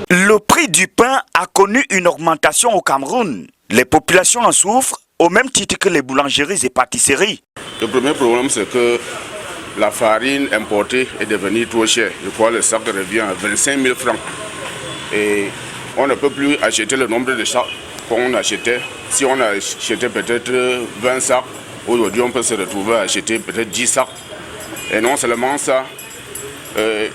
Le prix du pain a connu une augmentation au Cameroun. Les populations en souffrent au même titre que les boulangeries et pâtisseries. Le premier problème, c'est que la farine importée est devenue trop chère. Je crois que le sac revient à 25 000 francs. Et on ne peut plus acheter le nombre de sacs qu'on achetait. Si on achetait peut-être 20 sacs, aujourd'hui on peut se retrouver à acheter peut-être 10 sacs. Et non seulement ça,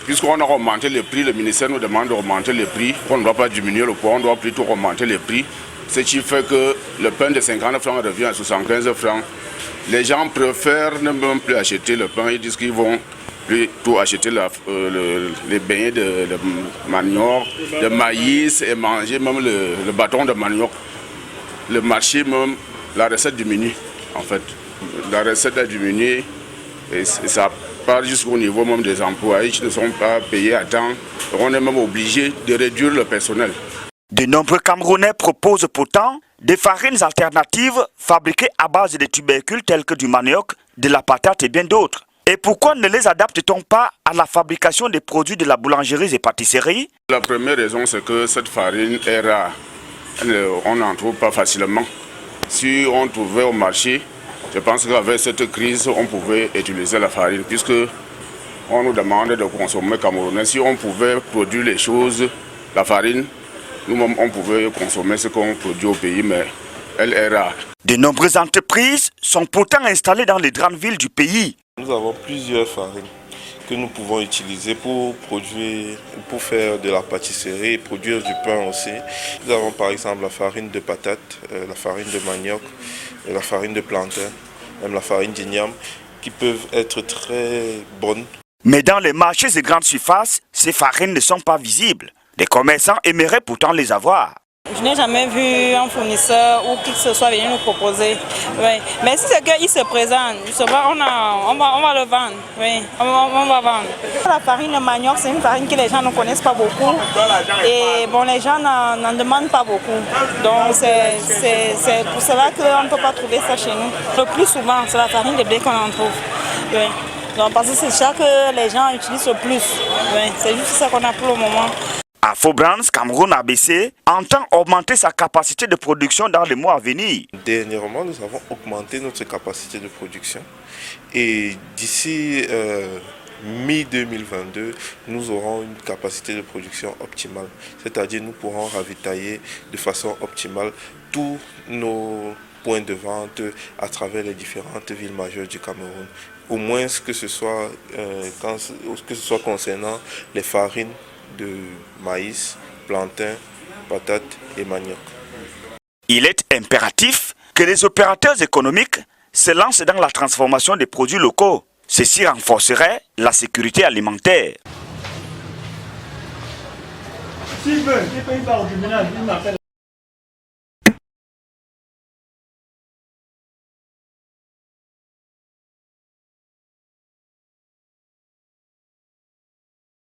puisqu'on a augmenté le prix, le ministère nous demande d'augmenter le prix. On ne doit pas diminuer le poids, on doit plutôt augmenter le prix. Ce qui fait que le pain de 50 francs revient à 75 francs. Les gens préfèrent ne même plus acheter le pain, ils disent qu'ils vont plutôt acheter les beignets de manioc, de maïs et manger même le bâton de manioc. Le marché même, la recette diminue en fait. La recette a diminué et ça part jusqu'au niveau même des employés qui ne sont pas payés à temps. On est même obligé de réduire le personnel. De nombreux Camerounais proposent pourtant des farines alternatives fabriquées à base de tubercules tels que du manioc, de la patate et bien d'autres. Et pourquoi ne les adapte-t-on pas à la fabrication des produits de la boulangerie et pâtisserie? La première raison, c'est que cette farine est rare. On n'en trouve pas facilement. Si on trouvait au marché, je pense qu'avec cette crise, on pouvait utiliser la farine, puisque on nous demande de consommer camerounais. Si on pouvait produire les choses, la farine, nous-mêmes, on pouvait consommer ce qu'on produit au pays, mais elle est rare. De nombreuses entreprises sont pourtant installées dans les grandes villes du pays. Nous avons plusieurs farines que nous pouvons utiliser pour produire, pour faire de la pâtisserie et produire du pain aussi. Nous avons par exemple la farine de patate, la farine de manioc, la farine de plantain, même la farine d'igname, qui peuvent être très bonnes. Mais dans les marchés et grandes surfaces, ces farines ne sont pas visibles. Les commerçants aimeraient pourtant les avoir. Je n'ai jamais vu un fournisseur ou qui que ce soit venir nous proposer. Oui. Mais si c'est qu'il se présente, on va le vendre. Oui, on va vendre. La farine de manioc, c'est une farine que les gens ne connaissent pas beaucoup. Et bon, les gens n'en demandent pas beaucoup. Donc c'est pour cela qu'on ne peut pas trouver ça chez nous. Le plus souvent, c'est la farine de blé qu'on en trouve. Oui. Donc, parce que c'est ça que les gens utilisent le plus. Oui. C'est juste ça qu'on a pour le moment. Afobrands Cameroun ABC entend augmenter sa capacité de production dans les mois à venir. Dernièrement, nous avons augmenté notre capacité de production et d'ici mi-2022, nous aurons une capacité de production optimale. C'est-à-dire nous pourrons ravitailler de façon optimale tous nos points de vente à travers les différentes villes majeures du Cameroun. Au moins que ce soit concernant les farines de maïs, plantain, patate et manioc. Il est impératif que les opérateurs économiques se lancent dans la transformation des produits locaux. Ceci renforcerait la sécurité alimentaire.